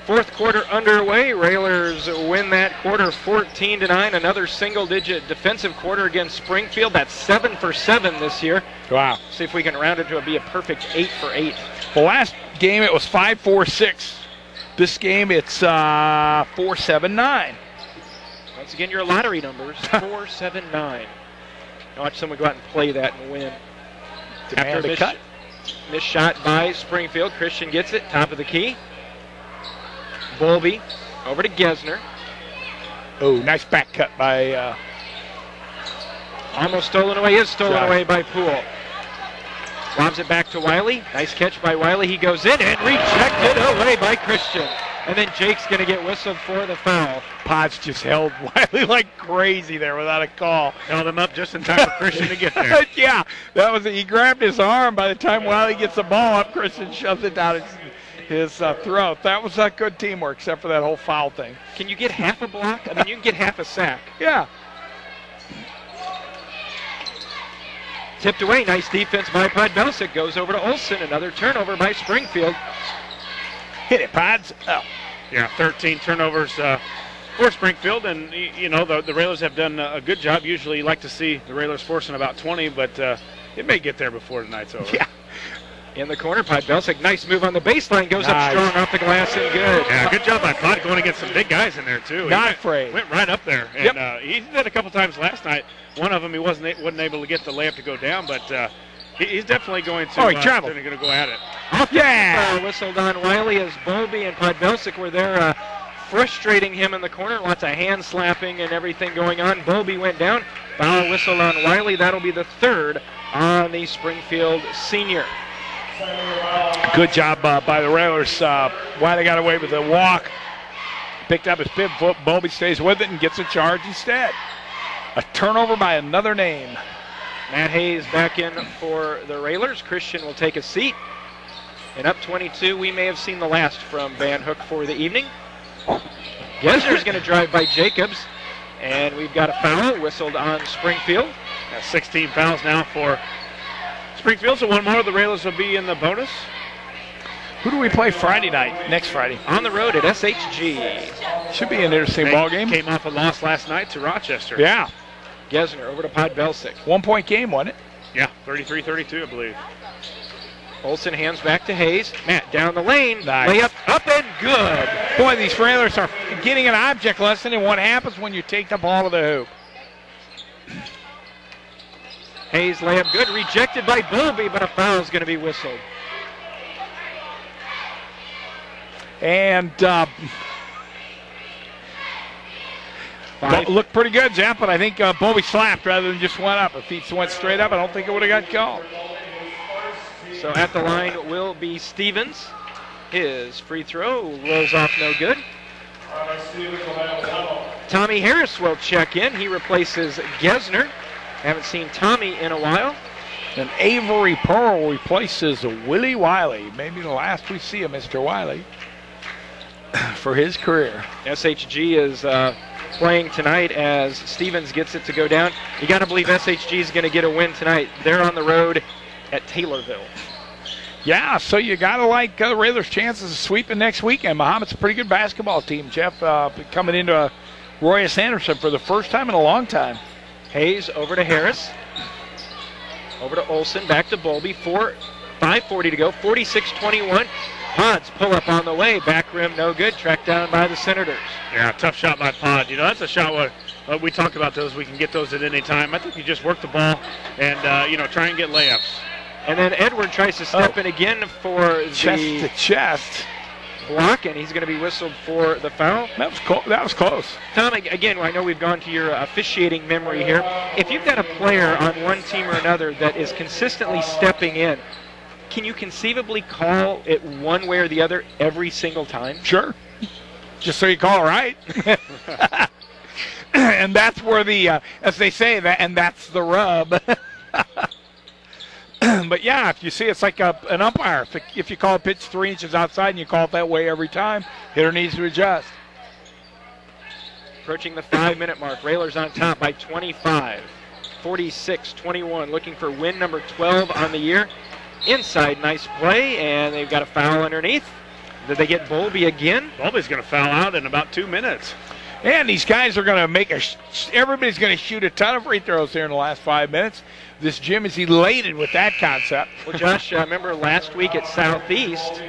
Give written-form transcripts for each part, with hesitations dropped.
Fourth quarter underway. Railers win that quarter 14-9. Another single-digit defensive quarter against Springfield. That's 7 for 7 this year. Wow. See if we can round it to be a perfect 8 for 8. The last game it was 5-4-6. This game it's 4-7-9. Once again, your lottery numbers 4-7-9. Watch someone go out and play that and win. After a cut. Missed shot by Springfield. Christian gets it, top of the key. Bolby over to Gesner. Oh, nice back cut by... Almost stolen away. Is stolen away by Poole. Lobs it back to Wiley. Nice catch by Wiley. He goes in and rejected away by Christian. And then Jake's going to get whistled for the foul. Potts just held Wiley like crazy there without a call. Held him up just in time for Christian to get there. Yeah, that was he grabbed his arm. By the time Wiley gets the ball up, Christian shoves it down his throat. That was good teamwork, except for that whole foul thing. Can you get half a block? I mean, you can get half a sack. Yeah. Tipped away. Nice defense by Podbelsic. Goes over to Olson. Another turnover by Springfield. Hit it, Pods. Oh. Yeah, 13 turnovers for Springfield. And, you know, the Railers have done a good job. Usually you like to see the Railers forcing about 20, but it may get there before the night's over. Yeah. In the corner, Podbelsic. Nice move on the baseline. Goes up strong off the glass and good. Yeah, good job by Pod going against some big guys in there, too. Not afraid. Went right up there. And he did that a couple times last night. One of them he wasn't able to get the layup to go down, but he's definitely going to. He traveled. Going to go at it. Yeah. Whistled on Wiley as Bolby and Podbelsic were there frustrating him in the corner. Lots of hand slapping and everything going on. Bolby went down. Foul whistle on Wiley. That'll be the third on the Springfield senior. Good job by the Railers. Wiley got away with the walk. Picked up his pivot foot. Bolby stays with it and gets a charge instead. A turnover by another name. Matt Hayes back in for the Railers. Christian will take a seat. And up 22, we may have seen the last from Van Hook for the evening. Gesner's going to drive by Jacobs. And we've got a foul whistled on Springfield. 16 fouls now for Springfield, so one more of the Railers will be in the bonus. Who do we play Friday night, next Friday? On the road at SHG. Should be an interesting ball game. Came off a loss last night to Rochester. Yeah. Gesner over to Podbelsic. 1 point game, wasn't it? Yeah, 33-32, I believe. Olson hands back to Hayes. Matt down the lane. Nice. Layup up and good. Boy, these Railers are getting an object lesson in what happens when you take the ball to the hoop. Hayes layup good. Rejected by Bolby, but a foul is going to be whistled. And looked pretty good, Jeff, but I think Bolby slapped rather than just went up. If he went straight up, I don't think it would have got called. So at the line will be Stevens. His free throw rolls off no good. Tommy Harris will check in. He replaces Gesner. Haven't seen Tommy in a while. And Avery Pearl replaces Willie Wiley. Maybe the last we see of Mr. Wiley for his career. SHG is playing tonight as Stevens gets it to go down. You got to believe SHG is going to get a win tonight. They're on the road at Taylorville. Yeah, so you got to like the Railers' chances of sweeping next weekend. Mahomet's a pretty good basketball team, Jeff, coming into Royce Anderson for the first time in a long time. Hayes over to Harris. Over to Olson, back to Bolby. 5:40 to go, 46-21. Pods pull up on the way. Back rim, no good. Tracked down by the Senators. Yeah, tough shot by Pod. You know, that's a shot where we talked about those. We can get those at any time. I think you just work the ball and, try and get layups. And then Edward tries to step in again for the chest block, and he's going to be whistled for the foul. That was close. Tom, again, I know we've gone to your officiating memory here. If you've got a player on one team or another that is consistently stepping in, can you conceivably call it one way or the other every single time? Sure. Just so you call it right. And that's where as they say, and that's the rub. But, yeah, if you see it's like an umpire. If you call a pitch 3 inches outside and you call it that way every time, hitter needs to adjust. Approaching the 5-minute mark. Railers on top by 25. 46-21. Looking for win number 12 on the year. Inside, nice play, and they've got a foul underneath. Did they get Bowlby again? Bowlby's going to foul out in about 2 minutes. And these guys are going to make everybody's going to shoot a ton of free throws here in the last 5 minutes. This gym is elated with that concept. Well, Josh, I remember last week at Southeast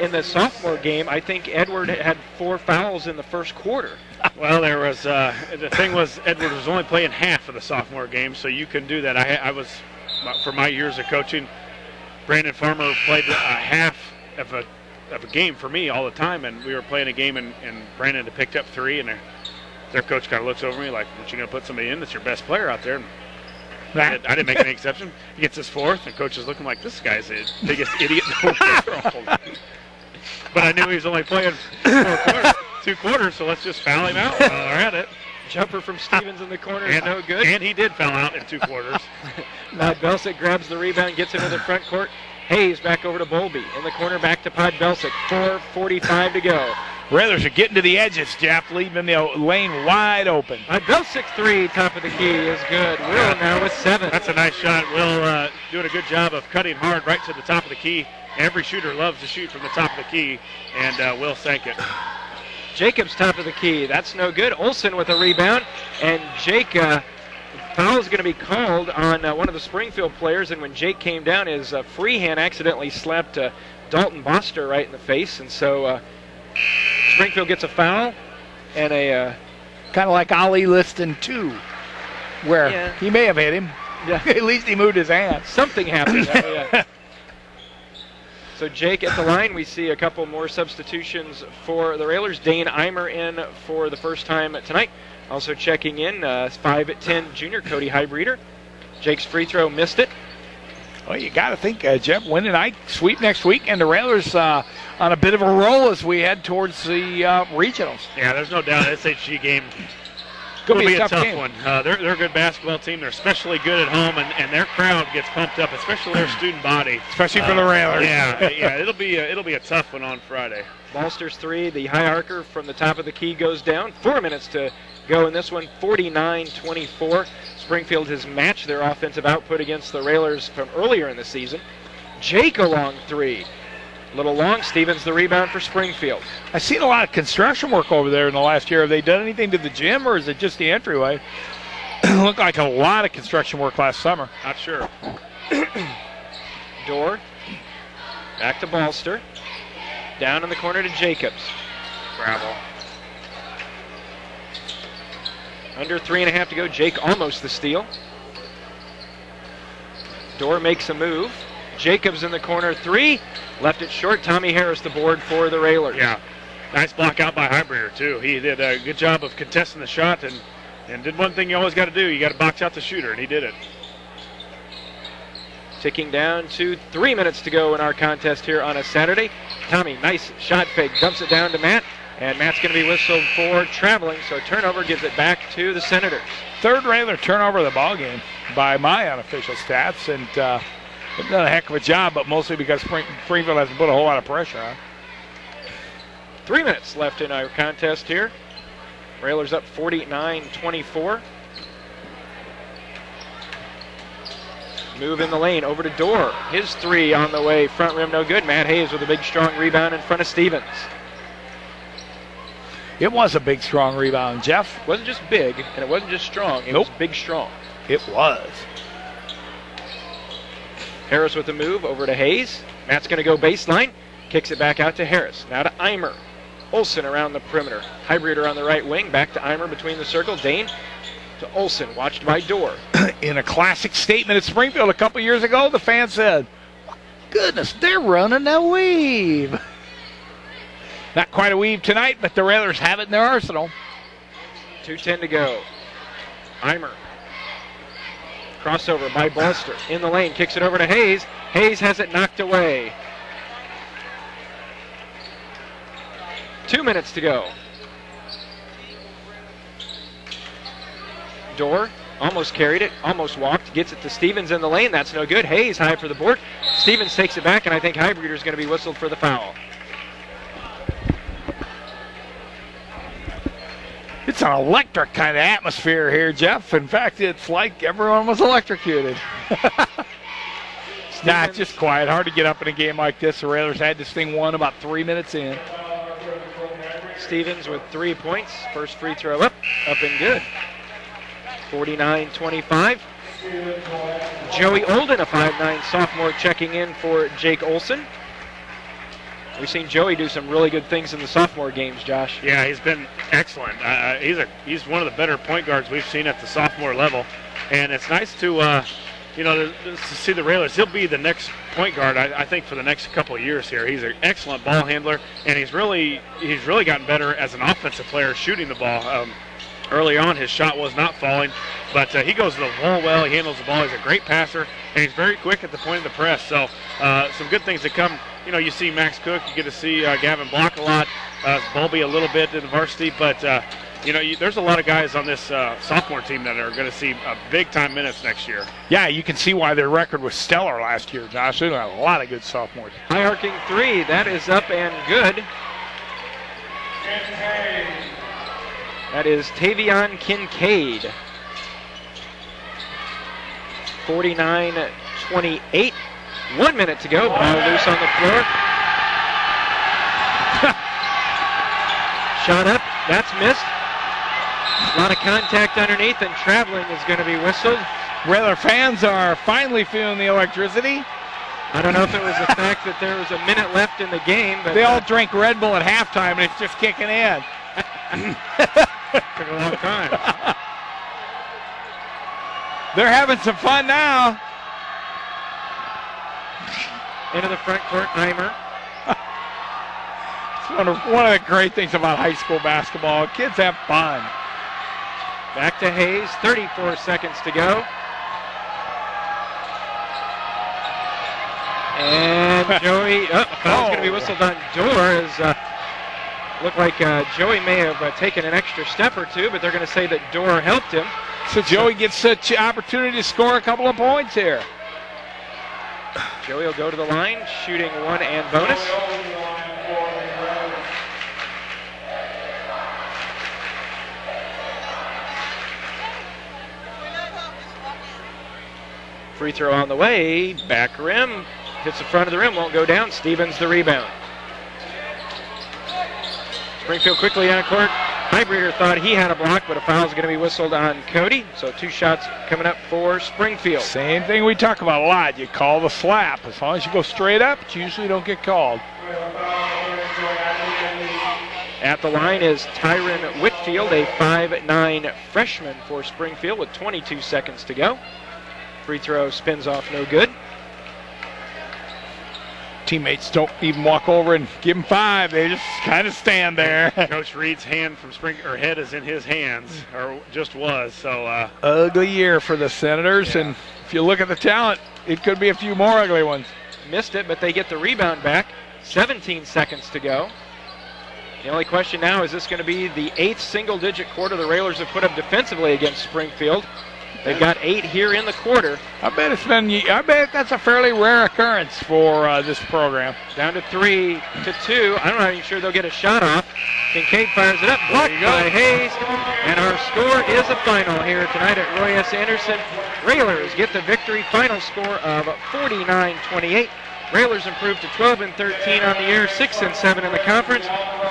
in the sophomore game, I think Edward had 4 fouls in the first quarter. Well, there was the thing was Edward was only playing half of the sophomore game, so you can do that. I was, for my years of coaching, Brandon Farmer played half of a game for me all the time, and we were playing a game, and Brandon had picked up 3, and their coach kind of looks over me like, "Aren't you going to put somebody in that's your best player out there?" And I didn't make any exception. He gets his 4th, and coach is looking like, "This guy's the biggest idiot in the world." But I knew he was only playing 2 quarters, so let's just foul him out while we're at it. Jumper from Stevens in the corner is no good. And he did foul out in 2 quarters. Podbelsic grabs the rebound, gets into the front court. Hayes back over to Bowlby. In the corner, back to Podbelsic. 4:45 to go. Railers are getting to the edges, Jeff, leaving the lane wide open. Podbelsic 3, top of the key, is good. Will now with 7. That's a nice shot. Will doing a good job of cutting hard right to the top of the key. Every shooter loves to shoot from the top of the key, and Will sank it. Jacobs top of the key. That's no good. Olsen with a rebound, and Jake, foul is going to be called on one of the Springfield players, and when Jake came down, his free hand accidentally slapped Dalton Boster right in the face, and so Springfield gets a foul and a... kind of like Ollie Liston 2, where he may have hit him. Yeah. At least he moved his hand. Something happened. So Jake at the line. We see a couple more substitutions for the Railers. Dane Eimer in for the first time tonight. Also checking in, 5'10" junior Cody Highbreeder. Jake's free throw missed it. Well, you got to think, Jeff, win tonight, sweep next week, and the Railers on a bit of a roll as we head towards the regionals. Yeah, there's no doubt SHG game Going will to be a tough game. one. They're a good basketball team. They're especially good at home, and their crowd gets pumped up, especially their student body. Especially for the Railers. Yeah, it'll be a tough one on Friday. Malster's 3, the high arcer from the top of the key goes down. 4 minutes to go in this one, 49-24. Springfield has matched their offensive output against the Railers from earlier in the season. Jake a long 3. Little long. Stevens the rebound for Springfield. I've seen a lot of construction work over there in the last year. Have they done anything to the gym, or is it just the entryway? It looked like a lot of construction work last summer. Not sure. Dorr. Back to Balster. Down in the corner to Jacobs. Gravel. Under 3.5 to go. Jake almost the steal. Dorr makes a move. Jacobs in the corner 3. Left it short. Tommy Harris the board for the Railers. Yeah. Nice block out by Highbreeder, too. He did a good job of contesting the shot and did one thing you always got to do. You got to box out the shooter, and he did it. Ticking down to 3 minutes to go in our contest here on a Saturday. Tommy, nice shot fake. Dumps it down to Matt. And Matt's going to be whistled for traveling. So turnover gives it back to the Senators. Third Railer turnover of the ball game by my unofficial stats. And they've done a heck of a job, but mostly because Springfield hasn't put a whole lot of pressure on. 3 minutes left in our contest here. Railers up 49-24. Move in the lane over to Dorr. His 3 on the way. Front rim no good. Matt Hayes with a big strong rebound in front of Stevens. It was a big, strong rebound, Jeff. It wasn't just big, and it wasn't just strong. It was big, strong. It was. Harris with the move over to Hayes. Matt's going to go baseline. Kicks it back out to Harris. Now to Eimer. Olsen around the perimeter. Highbreeder on the right wing. Back to Eimer between the circle. Dane to Olsen, watched by Dorr. In a classic statement at Springfield a couple years ago, the fan said, goodness, they're running a weave. Not quite a weave tonight, but the Railers have it in their arsenal. 2:10 to go. Eimer. Crossover by Buster. In the lane, kicks it over to Hayes. Hayes has it knocked away. 2 minutes to go. Dorr almost carried it, almost walked, gets it to Stevens in the lane. That's no good. Hayes high for the board. Stevens takes it back, and I think Highbreeder is going to be whistled for the foul. It's an electric kind of atmosphere here, Jeff. In fact, it's like everyone was electrocuted. Nah, it's just quiet. Hard to get up in a game like this. The Railers had this thing won about 3 minutes in. Stevens with 3 points. First free throw up and good. 49-25. Joey Olden, a 5'9" sophomore, checking in for Jake Olson. We've seen Joey do some really good things in the sophomore games, Josh. Yeah, he's been excellent. He's one of the better point guards we've seen at the sophomore level, and it's nice to to see the Railers. He'll be the next point guard, I think, for the next couple of years here. He's an excellent ball handler, and he's really gotten better as an offensive player shooting the ball. Early on, his shot was not falling, but he goes to the ball well. He handles the ball. He's a great passer, and he's very quick at the point of the press. So some good things to come. You see Max Cook. You get to see Gavin Block a lot. Bowlby a little bit in the varsity, but there's a lot of guys on this sophomore team that are going to see big-time minutes next year. Yeah, you can see why their record was stellar last year, Josh. They had a lot of good sophomores. High arcing three. That is up and good. That is Tavion Kincaid. 49-28. 1 minute to go. Ball loose on the floor. Shot up. That's missed. A lot of contact underneath, and traveling is going to be whistled. Railer fans are finally feeling the electricity. I don't know if it was the fact that there was a minute left in the game, but they all drink Red Bull at halftime, and it's just kicking in. Took a long time. They're having some fun now. Into the front court, Eimer. It's one of the great things about high school basketball. Kids have fun. Back to Hayes, 34 seconds to go. And Joey, foul's going to be whistled on Dorr. Looked like Joey may have taken an extra step or two, but they're going to say that Dorr helped him. So Joey gets an opportunity to score a couple of points here. Joey will go to the line, shooting one and bonus. Free throw on the way, back rim, hits the front of the rim, won't go down. Stevens the rebound. Springfield quickly on court. Highbreeder thought he had a block, but a foul is going to be whistled on Cody. So 2 shots coming up for Springfield. Same thing we talk about a lot. You call the slap. As long as you go straight up, you usually don't get called. At the line is Tyron Whitfield, a 5'9" freshman for Springfield with 22 seconds to go. Free throw spins off, no good. Teammates don't even walk over and give him 5. They just kind of stand there. Coach Reed's hand from head is in his hands, or just was. So ugly year for the Senators, yeah. And if you look at the talent, it could be a few more ugly ones. Missed it, but they get the rebound back. 17 seconds to go. The only question now, is this going to be the 8th single-digit quarter the Railers have put up defensively against Springfield? They've got 8 here in the quarter. I bet that's a fairly rare occurrence for this program. Down to 3-2. I'm not even sure they'll get a shot off. Kincaid fires it up, blocked by Hayes. And our score is a final here tonight at Roy S. Anderson. Railers get the victory. Final score of 49-28. Railers improved to 12-13 on the year, 6-7 in the conference.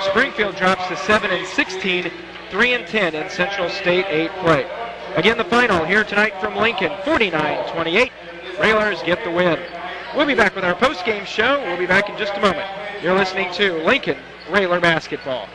Springfield drops to 7-16, 3-10 in Central State 8 play. Again, the final here tonight from Lincoln, 49-28. Railers get the win. We'll be back with our post-game show. We'll be back in just a moment. You're listening to Lincoln Railer Basketball.